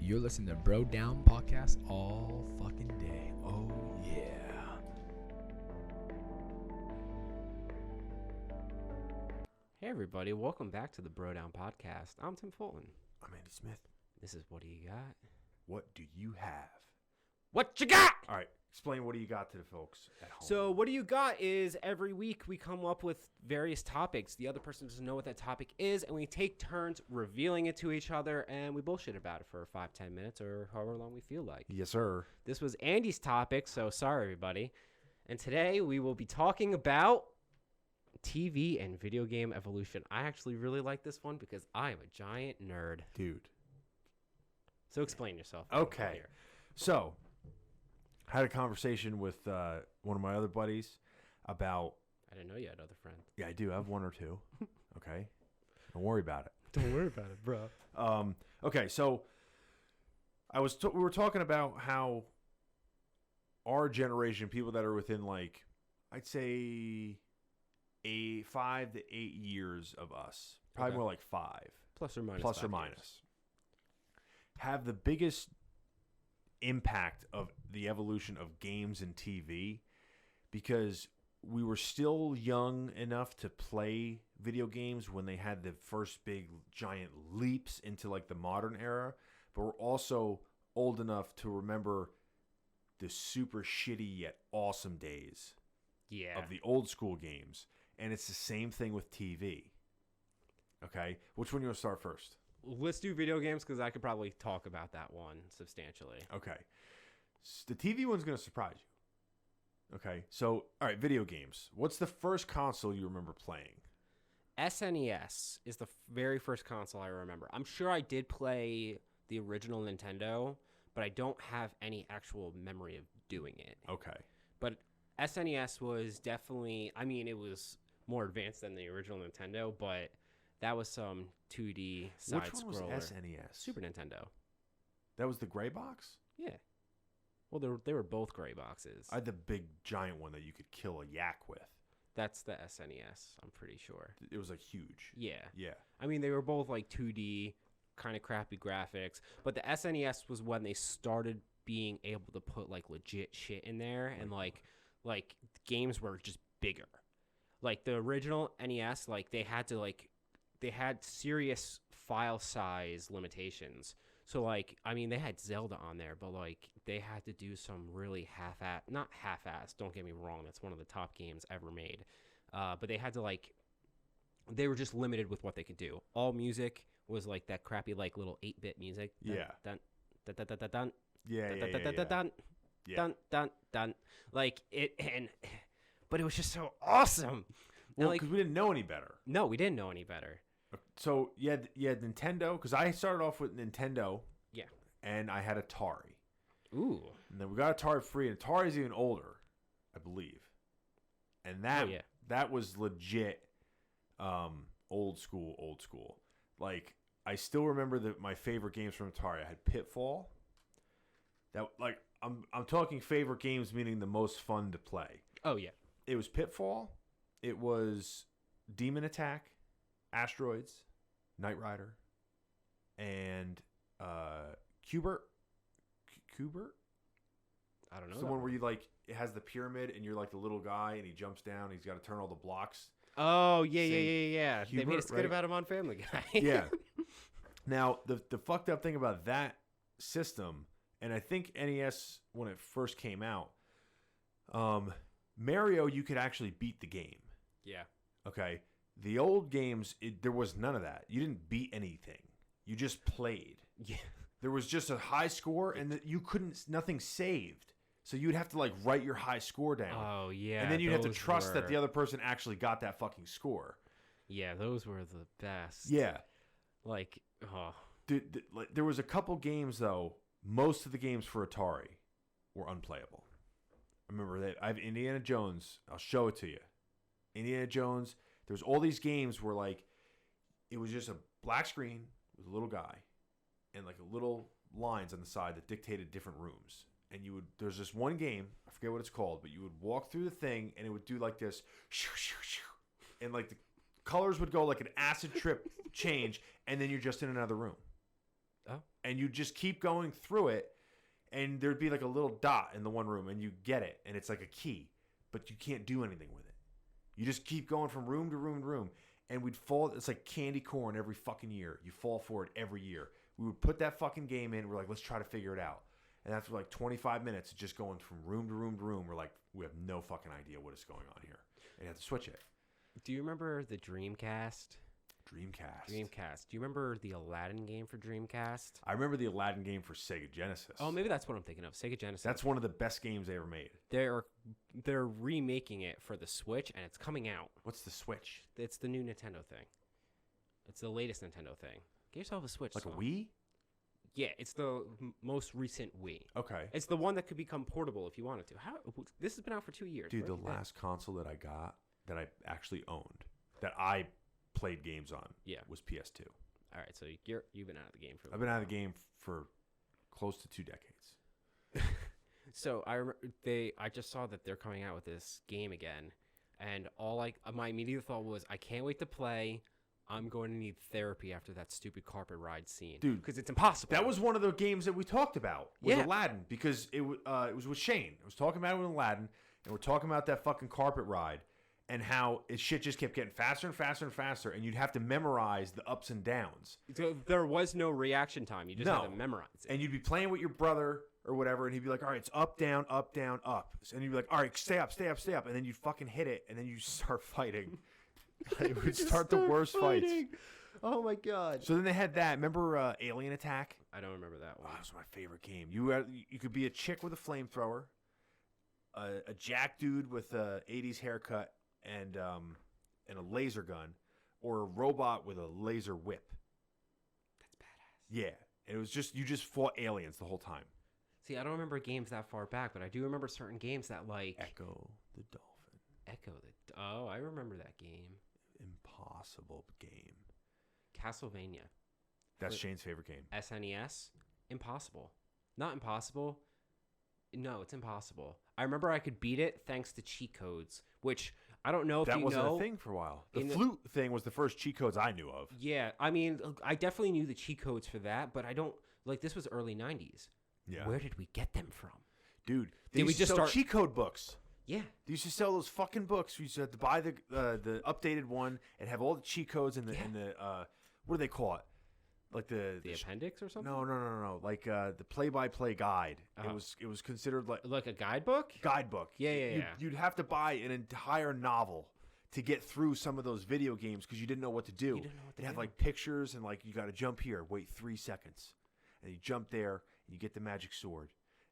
You're listening to Bro Down Podcast all fucking day. Oh, yeah. Hey, everybody. Welcome back to the Bro Down Podcast. I'm Tim Fulton. I'm Andy Smith. This is What Do You Got? What do you have? What you got? All right, explain what do you got to the folks at home. So, What Do You Got is every week we come up with various topics. The other person doesn't know what that topic is, and we take turns revealing it to each other, and we bullshit about it for 5-10 minutes or however long we feel like. Yes, sir. This was Andy's topic, so sorry, everybody. And today we will be talking about TV and video game evolution. I actually really like this one because I am a giant nerd. Dude. So explain yourself. Okay. So, I had a conversation with one of my other buddies about... I didn't know you had other friends. Yeah, I do. I have one or two. Okay? Don't worry about it. Don't worry about it, bro. Okay, so we were talking about how our generation, people that are within like, I'd say 5 to 8 years of us, probably more like 5. Plus or minus. Plus or minus. Have the biggest impact of the evolution of games and TV because we were still young enough to play video games when they had the first big giant leaps into like the modern era, but we're also old enough to remember the super shitty yet awesome days of the old school games. And it's the same thing with TV. Okay? Which one you want to start first? Let's do video games because I could probably talk about that one substantially. Okay. The TV one's going to surprise you. Okay. So, all right, video games. What's the first console you remember playing? SNES is the very first console I remember. I'm sure I did play the original Nintendo, but I don't have any actual memory of doing it. Okay. But SNES was definitely, I mean, it was more advanced than the original Nintendo, but that was some 2D side-scroller. Which one was SNES? Super Nintendo. That was the gray box? Yeah. Well, they were both gray boxes. I had the big giant one that you could kill a yak with. That's the SNES, I'm pretty sure. It was like huge. Yeah. Yeah. I mean, they were both like 2D, kind of crappy graphics. But the SNES was when they started being able to put like legit shit in there, and like games were just bigger. Like the original NES, like they had serious file size limitations. So like, I mean, they had Zelda on there, but like they had to do some really not half-ass, don't get me wrong, that's one of the top games ever made. But they had to they were just limited with what they could do. All music was like that crappy like little 8-bit music. Yeah. Dun dun dun dun dun dun. Yeah. Dun dun dun. Like it, but it was just so awesome. Well, because we didn't know any better. No, we didn't know any better. So you had Nintendo, because I started off with Nintendo. Yeah. And I had Atari. Ooh. And then we got Atari free, and Atari's even older, I believe. And that was legit old school. Like, I still remember my favorite games from Atari. I had Pitfall. That like I'm talking favorite games meaning the most fun to play. Oh yeah. It was Pitfall. It was Demon Attack, Asteroids, Knight Rider, and Cubert. I don't know. It's the one where you it has the pyramid and you're like the little guy and he jumps down. He's got to turn all the blocks. Oh yeah. Hubert, they made a skit about him on Family Guy. Yeah. Now the fucked up thing about that system, and I think NES when it first came out, Mario you could actually beat the game. Yeah. Okay. The old games, there was none of that. You didn't beat anything. You just played. Yeah. There was just a high score, and nothing saved. So you'd have to write your high score down. Oh yeah. And then you'd have to trust that the other person actually got that fucking score. Yeah, those were the best. Yeah. Dude, there was a couple games though. Most of the games for Atari were unplayable. I remember that. I have Indiana Jones. I'll show it to you. Indiana Jones. There's all these games where it was just a black screen with a little guy and little lines on the side that dictated different rooms. And there's this one game, I forget what it's called, but you would walk through the thing and it would do like this, and the colors would go like an acid trip change, and then you're just in another room. Oh. And you just keep going through it, and there'd be like a little dot in the one room, and you get it, and it's like a key, but you can't do anything with it. You just keep going from room to room to room, and we'd fall. It's like candy corn every fucking year. You fall for it every year. We would put that fucking game in. We're like, let's try to figure it out. And after like 25 minutes, just going from room to room to room, we're like, we have no fucking idea what is going on here. And you have to switch it. Do you remember the Dreamcast? Dreamcast. Do you remember the Aladdin game for Dreamcast? I remember the Aladdin game for Sega Genesis. Oh, maybe that's what I'm thinking of. Sega Genesis. That's one of the best games they ever made. They're remaking it for the Switch, and it's coming out. What's the Switch? It's the new Nintendo thing. It's the latest Nintendo thing. Get yourself a Switch. Like son. a Wii? Yeah, it's the most recent Wii. Okay. It's the one that could become portable if you wanted to. This has been out for 2 years. Dude, Where the have you been? last console that I got that I actually owned, that I played games on, was PS2. All right, so you've been out of the game for. I've been out of the game for close to 2 decades. So I just saw that they're coming out with this game again, and my immediate thought was, I can't wait to play. I'm going to need therapy after that stupid carpet ride scene, Dude, because it's impossible. That was one of the games that we talked about. Was Yeah. Aladdin, because it was with Shane. I was talking about it with Aladdin, and we're talking about that fucking carpet ride and how shit just kept getting faster and faster and faster, and you'd have to memorize the ups and downs. There was no reaction time. You just had to memorize it. And you'd be playing with your brother or whatever, and he'd be like, all right, it's up, down, up, down, up. And you'd be like, all right, stay up, stay up, stay up. And then you'd fucking hit it, and then you start fighting. It would start the worst fights. Oh my god! So then they had that. Remember Alien Attack? I don't remember that Oh, one. that was my favorite game. You could be a chick with a flamethrower, a jack dude with a 80s haircut and a laser gun, or a robot with a laser whip. That's badass. Yeah, and it was you just fought aliens the whole time. See, I don't remember games that far back, but I do remember certain games that Echo the Dolphin. Oh, I remember that game. Impossible game. Castlevania. That's Shane's favorite game. SNES. Impossible. Not impossible. No, it's impossible. I remember I could beat it thanks to cheat codes, which I don't know if that you wasn't know. a thing for a while. The flute thing was the first cheat codes I knew of. Yeah, I mean, I definitely knew the cheat codes for that, but I don't this was early 90s. Yeah. Where did we get them from? Dude, Did we used to just sell start cheat code books? Yeah. They used to sell those fucking books. We used to have to buy the updated one and have all the cheat codes and the what do they call it? Like the appendix or something? No. Like the play-by-play guide. Uh-huh. It was considered Like a guidebook? guidebook. Yeah. You'd have to buy an entire novel to get through some of those video games because you didn't know what to do. You didn't know what to It'd have do. like pictures and like you got to jump here, wait 3 seconds, and you jump there and you get the magic sword,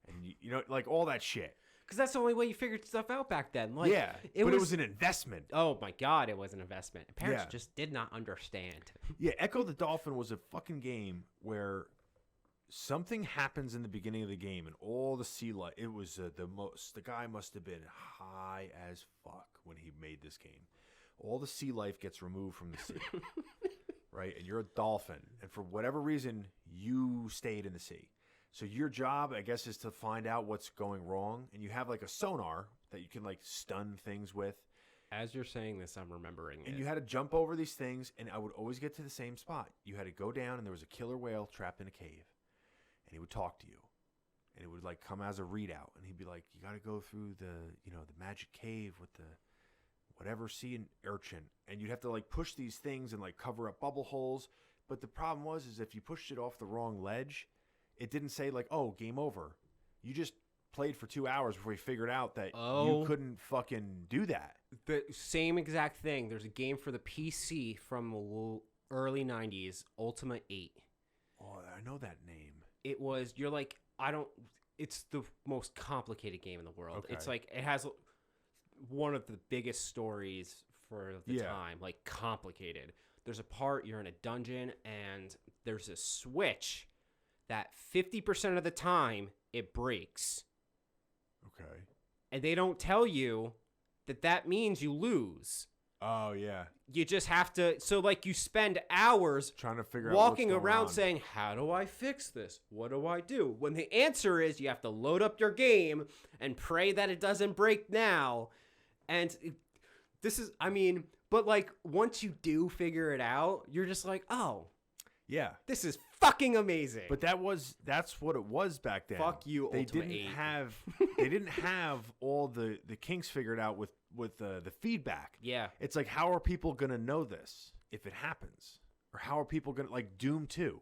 and you know like all that shit. Because that's the only way you figured stuff out back then. Like, Yeah, it was an investment. Oh my god, it was an investment. Parents Yeah. just did not understand. Yeah, Echo the Dolphin was a fucking game where something happens in the beginning of the game and all the sea life. It was the guy must have been high as fuck when he made this game. All the sea life gets removed from the sea, right? And you're a dolphin, and for whatever reason, you stayed in the sea. So your job, I guess, is to find out what's going wrong, and you have like a sonar that you can like stun things with. As you're saying this, I'm remembering And it. you had to jump over these things, and I would always get to the same spot. You had to go down, and there was a killer whale trapped in a cave, and he would talk to you, and it would like come as a readout, and he'd be like, "You got to go through the magic cave with the whatever sea urchin," and you'd have to like push these things and like cover up bubble holes. But the problem is if you pushed it off the wrong ledge, it didn't say like, "Oh, game over." You just played for 2 hours before you figured out that you couldn't fucking do that. The same exact thing. There's a game for the PC from the early 90s, Ultima 8. Oh, I know that name. It was, it's the most complicated game in the world. Okay. It's like, it has one of the biggest stories for the time, like complicated. There's a part, you're in a dungeon, and there's a switch that 50% of the time it breaks. Okay. And they don't tell you that means you lose. Oh, yeah. You just have to, so like you spend hours Trying to figure out walking what's going around on. saying, how do I fix this? What do I do? When the answer is you have to load up your game and pray that it doesn't break now. And this is, but like once you do figure it out, you're just like, oh. Yeah. This is fucking amazing. But that's what it was back then. Fuck you, They Ultimate didn't 8. have all the kinks figured out with the feedback. Yeah. It's like, how are people gonna know this if it happens? Or how are people gonna, like Doom 2,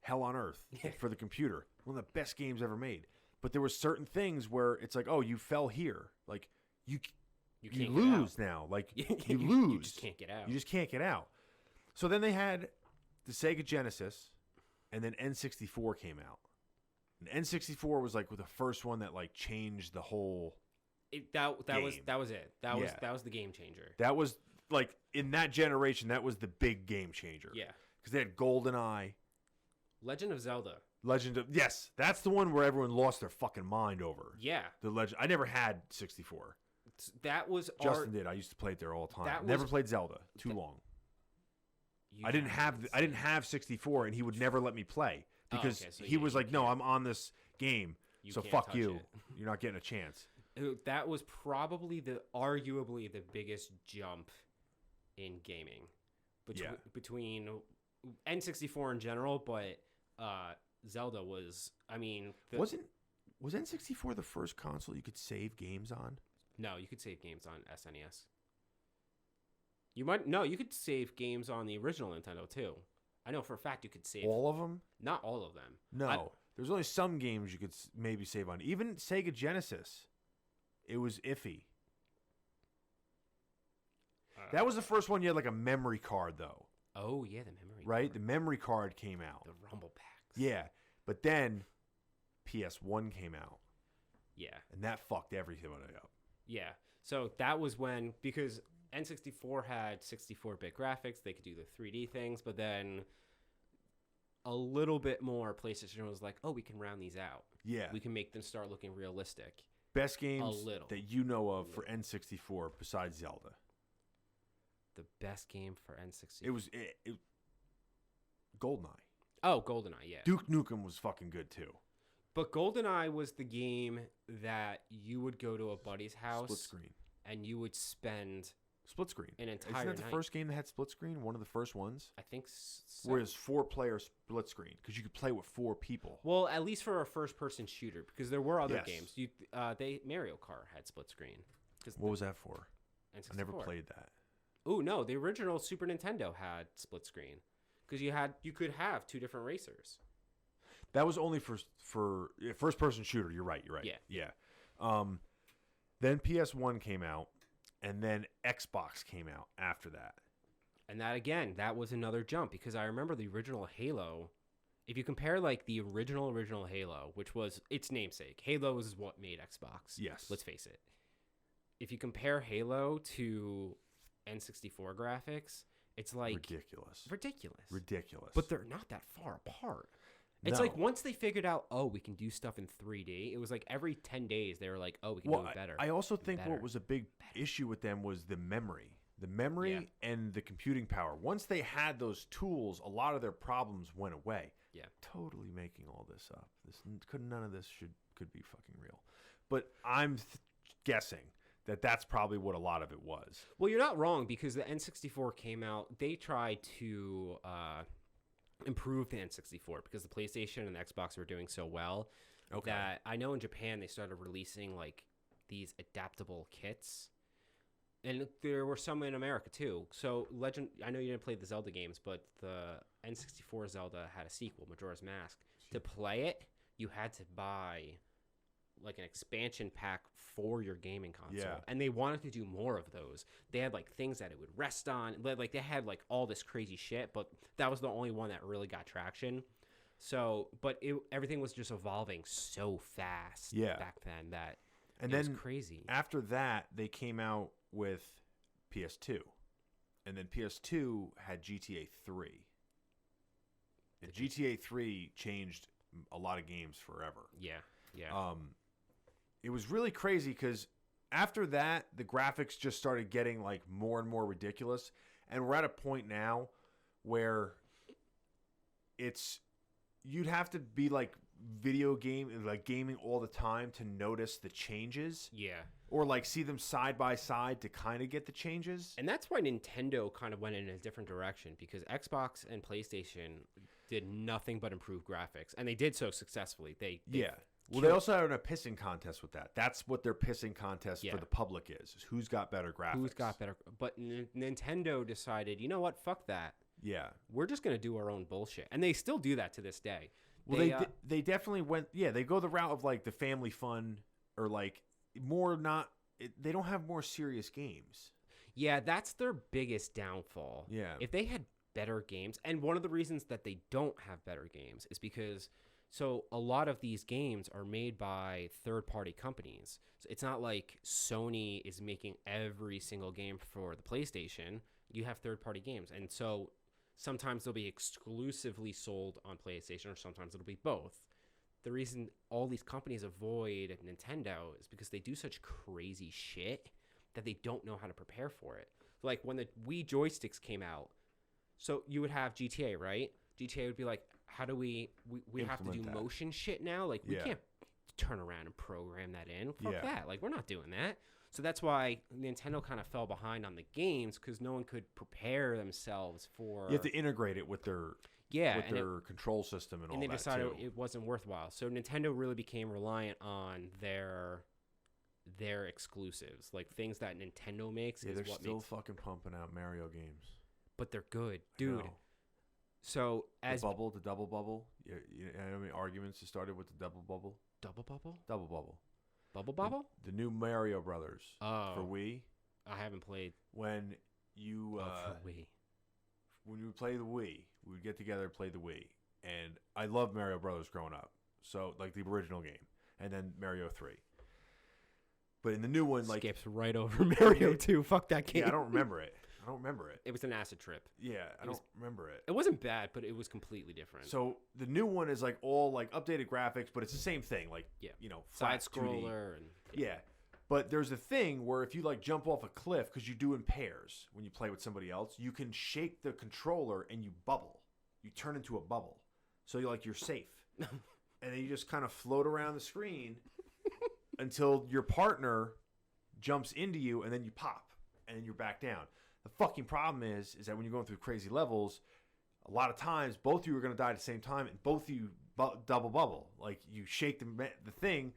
Hell on Earth for the computer, one of the best games ever made. But there were certain things where it's like, oh, you fell here, like you can't lose now, like you lose. You just can't get out. You just can't get out. So then they had the Sega Genesis, and then N64 came out. And N64 was like the first one that like changed the whole. That was game. it. That was the game changer. That was like in that generation. That was the big game changer. Yeah. Because they had GoldenEye, Legend of Zelda. Yes, that's the one where everyone lost their fucking mind over. Yeah. The Legend. I never had 64. That was Justin did. I used to play it there all the time. That Never was- played Zelda. Too long. You I didn't haven't have 64, and he would never let me play because okay, so he yeah, was you like, "No, can't- I'm on this game, you so can't fuck touch you. it." You're not getting a chance." That was probably arguably the biggest jump in gaming between N64 in general, but Zelda was. I mean, was N64 the first console you could save games on? No, you could save games on SNES. You could save games on the original Nintendo too. I know for a fact you could save All of them? not all of them. No, there's only some games you could maybe save on. Even Sega Genesis, it was iffy. That was the first one you had like a memory card though. Oh yeah, the memory. Right? card. The memory card came out. The Rumble packs. Yeah, but then PS1 came out, Yeah. and that fucked everything up. Yeah. So that was when, because N64 had 64-bit graphics, they could do the 3D things, but then a little bit more PlayStation was like, oh, we can round these out. Yeah. We can make them start looking realistic. Best games little. that you know of for N64 besides Zelda. The best game for N64. It was GoldenEye. Oh, GoldenEye, yeah. Duke Nukem was fucking good too. But GoldenEye was the game that you would go to a buddy's house Split screen. and you would spend Split screen. an entire Isn't that the night. first game that had split screen? One of the first ones? I think so. Where it was 4-player split screen because you could play with 4 people. Well, at least for a first-person shooter, because there were other Yes. games. Mario Kart had split screen. What was that for? N64. I never played that. Oh no, the original Super Nintendo had split screen because you could have 2 different racers. That was only for first person shooter. You're right. Yeah. Then PS1 came out, and then Xbox came out after that. And that was another jump because I remember the original Halo. If you compare like the original Halo, which was its namesake, Halo is what made Xbox. Yes. Let's face it. If you compare Halo to N64 graphics, it's like ridiculous. But they're not that far apart. It's No. like once they figured out, oh, we can do stuff in 3D, it was like every 10 days they were like, oh, we can do it better. I also think better. what was a big issue with them was the memory. The memory Yeah. and the computing power. Once they had those tools, a lot of their problems went away. Yeah. Totally making all this up. None of this could be fucking real. But I'm guessing that that's probably what a lot of it was. Well, you're not wrong because the N64 came out. They tried to improve the N64 because the PlayStation and the Xbox were doing so well that I know in Japan they started releasing like these adaptable kits. And there were some in America too. So I know you didn't play the Zelda games, but the N64 Zelda had a sequel, Majora's Mask. To play it, you had to buy like an expansion pack for your gaming console. Yeah. And they wanted to do more of those. They had like things that it would rest on. Like they had like all this crazy shit, but that was the only one that really got traction. So, but everything was just evolving so fast back then that it was crazy. After that, they came out with PS2. And then PS2 had GTA 3. And GTA 3 changed a lot of games forever. Yeah. It was really crazy because after that, the graphics just started getting like more and more ridiculous. And we're at a point now where you'd have to be like video game, like gaming all the time to notice the changes. Yeah. Or like see them side by side to kind of get the changes. And that's why Nintendo kind of went in a different direction, because Xbox and PlayStation did nothing but improve graphics, and they did so successfully. They Well, they also had a pissing contest with that. That's what their pissing contest Yeah. for the public is who's got better graphics. Who's got better? But Nintendo decided, you know what? Fuck that. Yeah. We're just gonna do our own bullshit, and they still do that to this day. Well, they definitely went. Yeah, they go the route of like the family fun or like more not. They don't have more serious games. Yeah, that's their biggest downfall. Yeah. If they had better games, and one of the reasons that they don't have better games is because so a lot of these games are made by third-party companies. So it's not like Sony is making every single game for the PlayStation. You have third-party games, and so sometimes they'll be exclusively sold on PlayStation, or sometimes it'll be both. The reason all these companies avoid Nintendo is because they do such crazy shit that they don't know how to prepare for it. Like when the Wii joysticks came out, so you would have GTA, right? GTA would be like, how do we have to do Implement that. motion shit now? Like we Yeah. can't turn around and program that in. Fuck Yeah. that. Like we're not doing that. So that's why Nintendo kind of fell behind on the games, because no one could prepare themselves for. You have to integrate it with their and their control system and all and they that decided too. it wasn't worthwhile. So Nintendo really became reliant on their exclusives, like things that Nintendo makes. Yeah, is they're what still makes, fucking pumping out Mario games. but they're good, I dude. know. So as the double bubble. You know how many arguments started with the double bubble? double bubble, Double bubble. bubble bubble. The new Mario Brothers Oh, for Wii. I haven't played When you for Wii. when we would play the Wii, we would get together and play the Wii. And I loved Mario Brothers growing up. So like the original game, and then Mario 3. But in the new one, like Skips right over Mario 2. Fuck that game. yeah, I don't remember it. It was an acid trip. Yeah, I don't was- remember it. It wasn't bad, but it was completely different. So the new one is like all like updated graphics, but it's the same thing. Like Yeah. you know, Side flat 2D. scroller and Yeah. But there's a thing where if you like jump off a cliff, because you do in pairs when you play with somebody else, you can shake the controller and you bubble. You turn into a bubble. So you're safe. And then you just kind of float around the screen until your partner jumps into you, and then you pop, and then you're back down. The fucking problem is that when you're going through crazy levels, a lot of times both of you are going to die at the same time, and both of you double bubble. Like you shake the thing,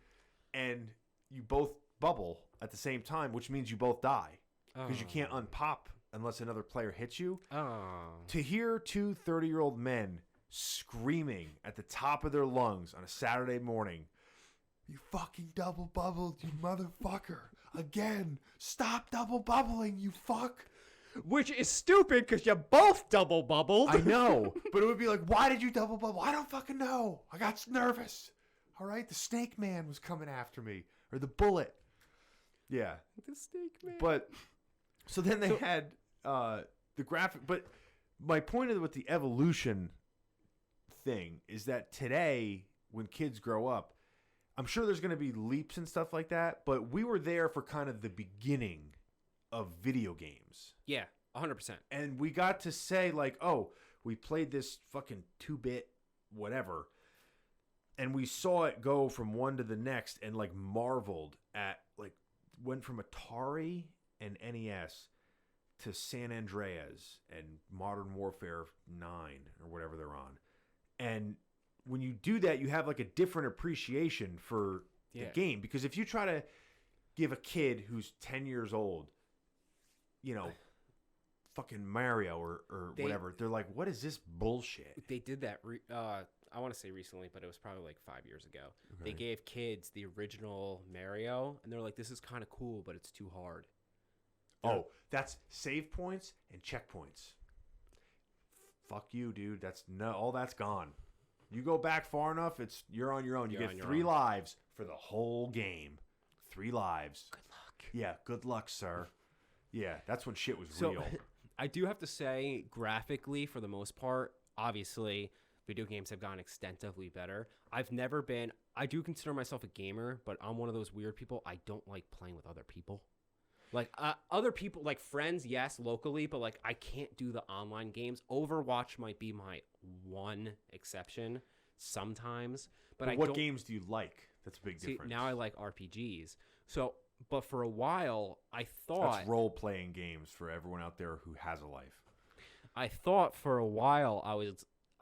and you both bubble at the same time, which means you both die because you can't unpop unless another player hits you. Oh. To hear two 30-year-old men screaming at the top of their lungs on a Saturday morning, "You fucking double bubbled, you motherfucker. Again. Stop double bubbling, you fuck." Which is stupid because you both double bubbled. I know, but it would be like, why did you double bubble? I don't fucking know. I got nervous. All right, the snake man was coming after me, or the bullet. Yeah, The snake man. but so then they had the graphic. But my point with the evolution thing is that today, when kids grow up, I'm sure there's going to be leaps and stuff like that. But we were there for kind of the beginning of video games. Yeah, 100%. And we got to say, like, oh, we played this fucking 2-bit whatever, and we saw it go from one to the next and, like, marveled at, like, went from Atari and NES to San Andreas and Modern Warfare 9 or whatever they're on. And when you do that, you have, like, a different appreciation for the game. Because if you try to give a kid who's 10 years old, you know, fucking Mario or whatever, they're like, what is this bullshit? They did that, I want to say recently, but it was probably like 5 years ago. Okay. They gave kids the original Mario, and they're like, this is kind of cool, but it's too hard. Oh, that's save points and checkpoints. Fuck you, dude. All that's gone. You go back far enough, you're on your own. You You're get on your 3 own. lives for the whole game. 3 lives. Good luck. Yeah, good luck, sir. Yeah, that's when shit was So, real. I do have to say, graphically, for the most part, obviously, video games have gotten extensively better. I do consider myself a gamer, but I'm one of those weird people. I don't like playing with other people. Like, other people, like friends, yes, locally, but like, I can't do the online games. Overwatch might be my one exception. sometimes. But I what don't, games do you like? That's a big see, difference. now I like RPGs. So, but for a while, I thought That's role-playing games for everyone out there who has a life. I thought for a while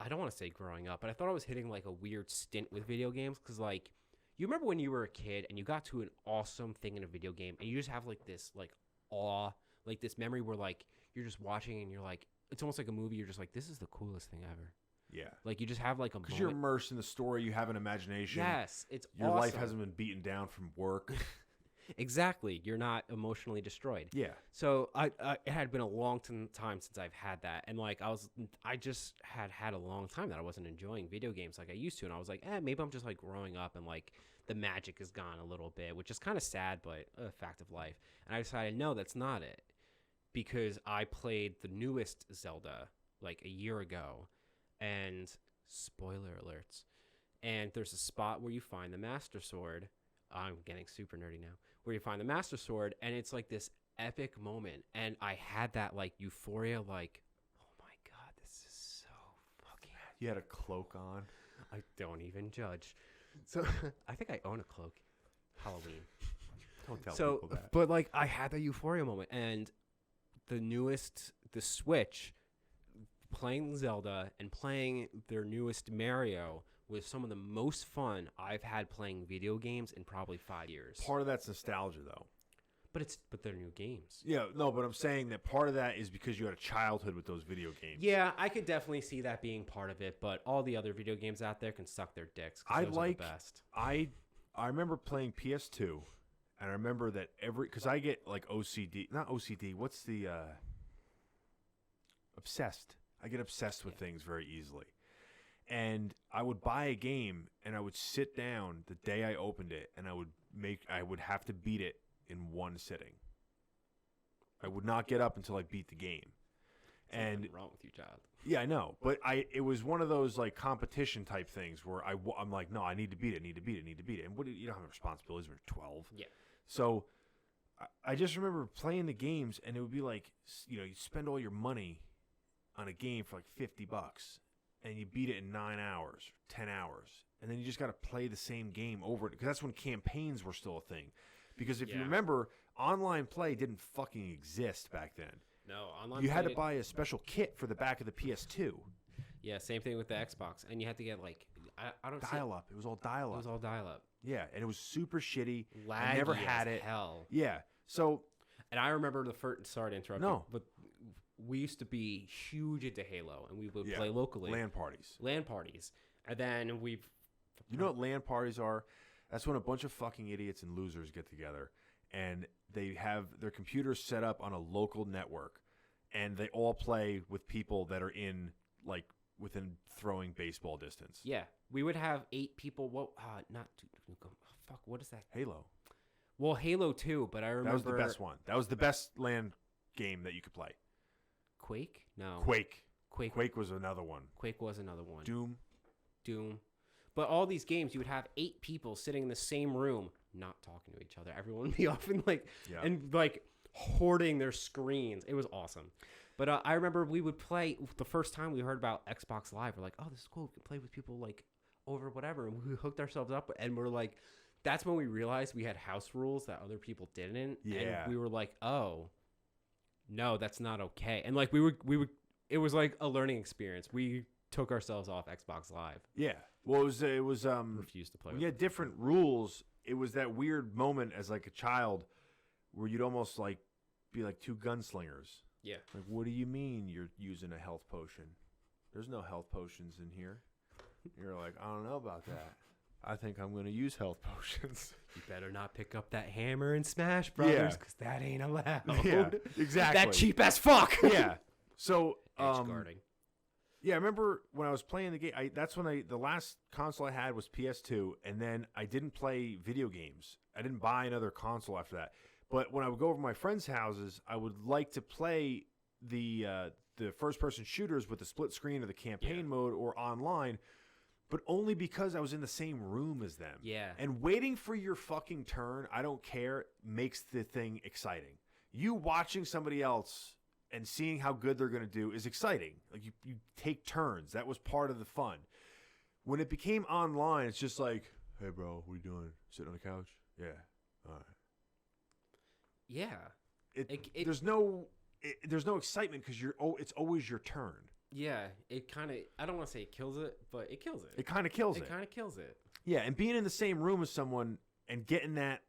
I don't want to say growing up, but I thought I was hitting like a weird stint with video games because like you remember when you were a kid and you got to an awesome thing in a video game and you just have like this like awe, like this memory where like you're just watching and you're like it's almost like a movie. You're just like this is the coolest thing ever. Yeah. Like you just have like a Because you're immersed in the story, you have an imagination. Yes, it's Your awesome. life hasn't been beaten down from work. Exactly. You're not emotionally destroyed. Yeah. So it had been a long time since I've had that, and like I just had a long time that I wasn't enjoying video games like I used to, and I was like, maybe I'm just like growing up and like the magic is gone a little bit, which is kind of sad, but a fact of life. And I decided, no, that's not it, because I played the newest Zelda like a year ago, and spoiler alerts, and there's a spot where you find the Master Sword. I'm getting super nerdy now. Where you find the Master Sword, and it's like this epic moment, and I had that like euphoria, like, oh my god, this is so fucking. You had a cloak on. I don't even judge. So I think I own a cloak. Halloween. Don't tell So, people that. but like I had the euphoria moment, and the Switch, playing Zelda and playing their newest Mario was some of the most fun I've had playing video games in probably 5 years. Part of that's nostalgia, though. But they're new games. Yeah, no, but I'm saying that part of that is because you had a childhood with those video games. Yeah, I could definitely see that being part of it, but all the other video games out there can suck their dicks. 'Cause those are the best. I remember playing PS2, and I remember that because I get like OCD, not OCD. What's the obsessed? I get obsessed with things very easily, and I would buy a game, and I would sit down the day I opened it, and I would have to beat it in one sitting. I would not get up until I beat the game. And Something wrong with you, child. yeah, I know, but it was one of those like competition type things where I'm like, no, I need to beat it, and you don't have responsibilities when you're 12. Yeah. So I just remember playing the games, and it would be like, you spend all your money on a game for like $50, and you beat it in 9 hours, 10 hours, and then you just got to play the same game over it, because that's when campaigns were still a thing. Because if you remember, online play didn't fucking exist back then. No, online. You had to buy a special kit for the back of the PS2. Yeah, same thing with the Xbox, and you had to get like I don't Dial up. It was all dial It up. was all dial up. Yeah, and it was super shitty. Laggy I never had as it. Hell. Yeah. So And I remember the first. Sorry to interrupt. No. You, but we used to be huge into Halo, and we would yeah, play locally. LAN parties. LAN parties, and then we've. You know what LAN parties are? That's when a bunch of fucking idiots and losers get together, and they have their computers set up on a local network, and they all play with people that are in like within throwing baseball distance. Yeah, we would have 8 people. What? Not. Fuck. What is that? Halo. Well, Halo 2, but I remember That was the best one. That was the best LAN game that you could play. Quake. No. Quake. Quake. Quake was another one. Quake was another one. Doom. But all these games, you would have 8 people sitting in the same room, not talking to each other. Everyone would be often like, Yeah. and like hoarding their screens. It was awesome. But I remember we would play the first time we heard about Xbox Live. We're like, oh, this is cool. We can play with people like over whatever. And we hooked ourselves up, and we're like, that's when we realized we had house rules that other people didn't. Yeah. And we were like, oh, no, that's not okay. And like we would, it was like a learning experience. We took ourselves off Xbox Live. Yeah. Well, it was Refused to play. we had different rules. It was that weird moment as like a child where you'd almost like be like two gunslingers. Yeah. Like, what do you mean you're using a health potion? There's no health potions in here. You're like, I don't know about that. I think I'm going to use health potions. You better not pick up that hammer and smash, brothers, Yeah. because that ain't allowed. Yeah, exactly. That cheap as fuck. Yeah. So, Edge guarding. yeah, I remember when I was playing the game. That's when the last console I had was PS2, and then I didn't play video games. I didn't buy another console after that. But when I would go over to my friends' houses, I would like to play the first-person shooters with the split screen or the campaign mode or online, but only because I was in the same room as them. Yeah. And waiting for your fucking turn, I don't care, makes the thing exciting. You watching somebody else and seeing how good they're going to do is exciting. Like you take turns. That was part of the fun. When it became online, it's just like, hey, bro, what are you doing? Sitting on the couch? Yeah. All right. Yeah. There's no excitement because it's always your turn. Yeah. It kind of, I don't want to say it kills it, but it kills it. It kind of kills it. It kind of kills it. Yeah, and being in the same room as someone and getting that,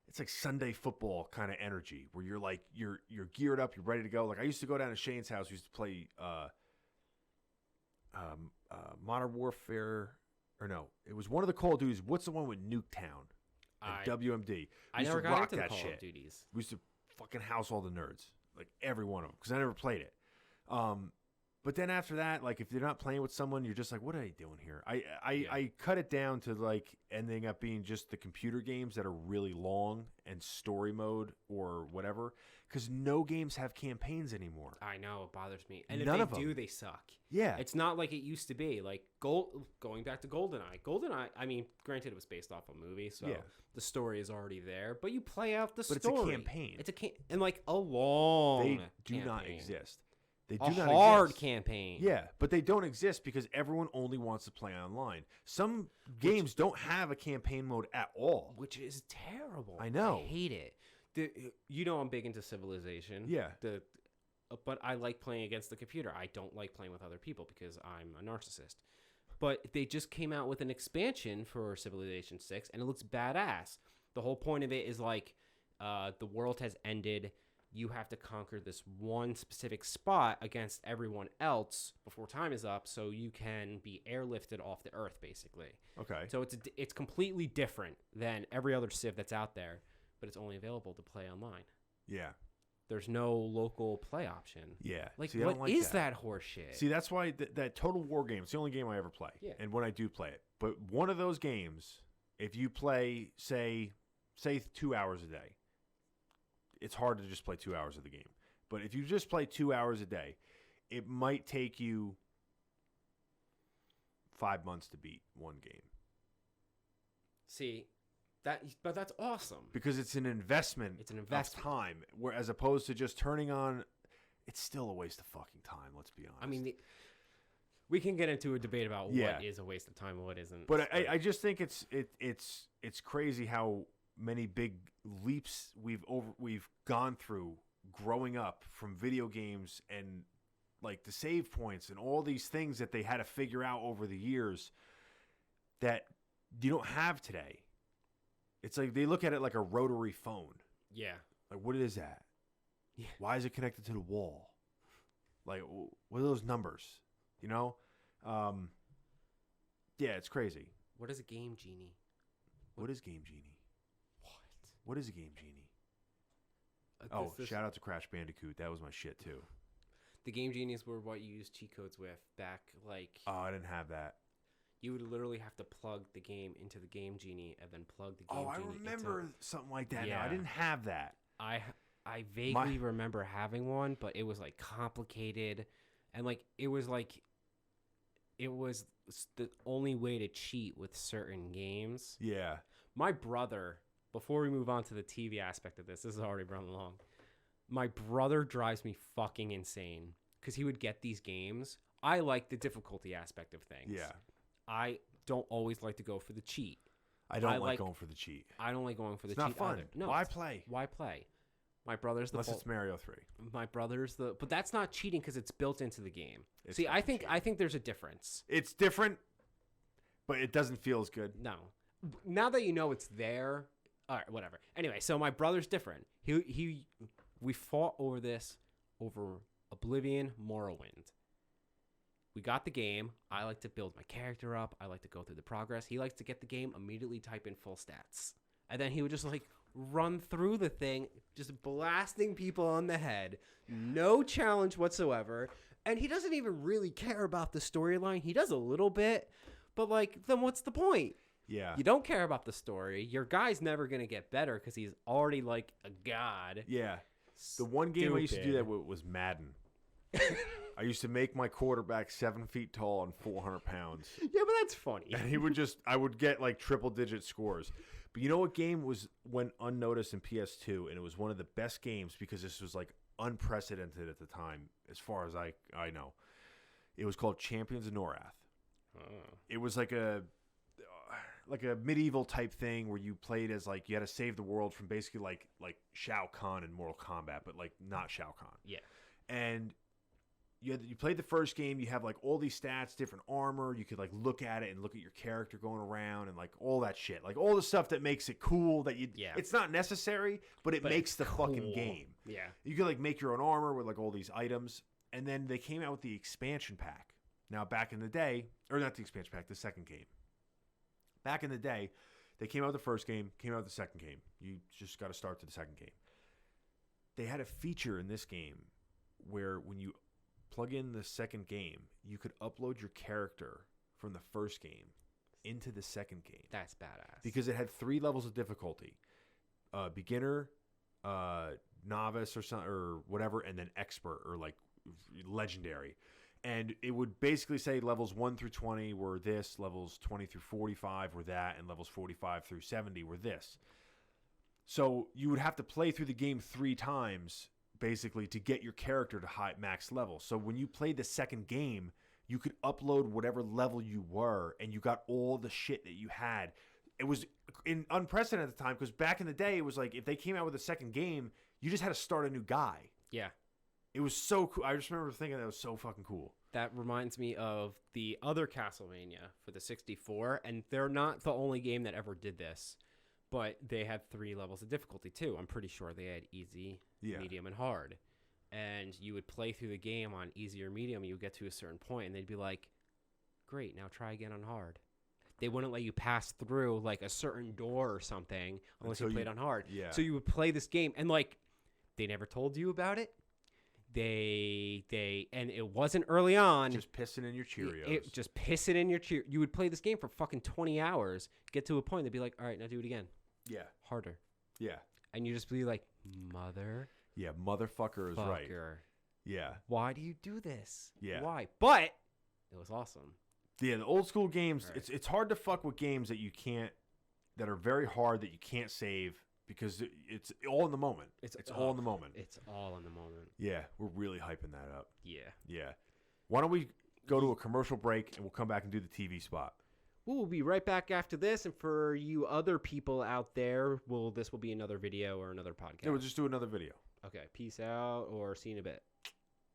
it's like Sunday football kind of energy where you're like you're geared up, you're ready to go. Like I used to go down to Shane's house. We used to play Modern Warfare, or no, it was one of the Call of Duties. What's the one with Nuketown and WMD? I never got into the Call of Duties. We used to fucking house all the nerds, like every one of them, because I never played it. But then after that, like if you're not playing with someone, you're just like, what are they doing here? I cut it down to like ending up being just the computer games that are really long and story mode or whatever, because no games have campaigns anymore. I know, it bothers me. And None if of they do, them. they suck. Yeah. It's not like it used to be. Like going back to GoldenEye. GoldenEye, I mean, granted it was based off a movie, so the story is already there, but you play out the story. But it's a campaign. It's and like a long They do campaign. not exist. They do A not hard exist. campaign. Yeah, but they don't exist because everyone only wants to play online. Some games don't have a campaign mode at all. Which is terrible. I know. I hate it. You know I'm big into Civilization. Yeah. But I like playing against the computer. I don't like playing with other people because I'm a narcissist. But they just came out with an expansion for Civilization 6, and it looks badass. The whole point of it is like the world has ended. You have to conquer this one specific spot against everyone else before time is up, so you can be airlifted off the Earth, basically. Okay. So it's completely different than every other Civ that's out there, but it's only available to play online. Yeah. There's no local play option. Yeah. Like, See, I what don't like is that horseshit? See, that's why that Total War game, it's the only game I ever play. Yeah. And when I do play it. But one of those games, if you play, say 2 hours a day, it's hard to just play 2 hours of the game. But if you just play 2 hours a day, it might take you 5 months to beat one game. See, but that's awesome. Because it's an investment. It's an investment. Of time, where as opposed to just turning on. It's still a waste of fucking time. Let's be honest. I mean, we can get into a debate about what is a waste of time and what isn't. But I just think it's crazy how many big leaps we've gone through growing up from video games, and like the save points and all these things that they had to figure out over the years that you don't have today. It's like they look at it like a rotary phone. Yeah. Like, what is that? Yeah. Why is it connected to the wall? Like, what are those numbers? You know? Yeah, it's crazy. What is a Game Genie? What is Game Genie? What is a Game Genie? Shout out to Crash Bandicoot. That was my shit, too. The Game Genies were what you used cheat codes with back, like... Oh, I didn't have that. You would literally have to plug the game into the Game Genie and then plug the Game Genie I remember something like that. Yeah. No, I didn't have that. I vaguely remember having one, but it was, like, complicated. And, like, it was the only way to cheat with certain games. Yeah. My brother, before we move on to the TV aspect of this is already run along. My brother drives me fucking insane because he would get these games. I like the difficulty aspect of things. Yeah. I don't always like to go for the cheat. I don't like going for the cheat. I don't like going for the It's cheat not fun. either. No, Why play? Why play? My brother's the Unless it's Mario 3. My brother's but that's not cheating because it's built into the game. It's See, I cheating. think there's a difference. It's different, but it doesn't feel as good. No. Now that you know it's there, all right, whatever. Anyway, so my brother's different. We fought over Oblivion, Morrowind. We got the game. I like to build my character up. I like to go through the progress. He likes to get the game, immediately type in full stats. And then he would just like run through the thing, just blasting people on the head. No challenge whatsoever. And he doesn't even really care about the storyline. He does a little bit, but like, then what's the point? Yeah. You don't care about the story. Your guy's never going to get better because he's already like a god. Yeah. The one game I used to do Stupid. that with was Madden. I used to make my quarterback 7 feet tall and 400 pounds. Yeah, but that's funny. And I would get like triple digit scores. But you know what game went unnoticed in PS2, and it was one of the best games because this was like unprecedented at the time, as far as I know. It was called Champions of Norath. It was like a medieval type thing where you played as like you had to save the world from basically like Shao Kahn in Mortal Kombat, but like not Shao Kahn. Yeah. And you played the first game. You have like all these stats, different armor. You could like look at it and look at your character going around and like all that shit, like all the stuff that makes it cool. That you, it's not necessary, but it makes the fucking game. Yeah. You could like make your own armor with like all these items, and then they came out with the expansion pack. Now back in the day, or not the expansion pack, the second game. Back in the day, they came out with the first game, came out with the second game. You just got to start to the second game. They had a feature in this game where when you plug in the second game, you could upload your character from the first game into the second game. That's badass. Because it had 3 levels of difficulty. Beginner, novice or whatever, and then expert or like legendary. And it would basically say levels 1 through 20 were this, levels 20 through 45 were that, and levels 45 through 70 were this. So you would have to play through the game 3 times, basically, to get your character to high max level. So when you played the second game, you could upload whatever level you were, and you got all the shit that you had. It was unprecedented at the time, because back in the day, it was like if they came out with a second game, you just had to start a new guy. Yeah. It was so cool. I just remember thinking that was so fucking cool. That reminds me of the other Castlevania for the 64, and they're not the only game that ever did this, but they had 3 levels of difficulty too. I'm pretty sure they had easy, medium, and hard. And you would play through the game on easy or medium, and you would get to a certain point, and they'd be like, great, now try again on hard. They wouldn't let you pass through like a certain door or something unless you played on hard. Yeah. So you would play this game, and like they never told you about it. And it wasn't early on. Just pissing in your Cheerios. Just pissing in your Cheerios. You would play this game for fucking 20 hours, get to a point, they'd be like, all right, now do it again. Yeah. Harder. Yeah. And you just be like, mother. Yeah, motherfucker is right. Yeah. Why do you do this? Yeah. Why? But it was awesome. Yeah, the old school games, Right. it's hard to fuck with games that you can't, that are very hard that you can't save. Because it's all in the moment. It's all in the moment. It's all in the moment. Yeah, we're really hyping that up. Yeah. Yeah. Why don't we go to a commercial break and we'll come back and do the TV spot? We'll be right back after this. And for you other people out there, this will be another video or another podcast. Yeah, we'll just do another video. Okay. Peace out or see you in a bit.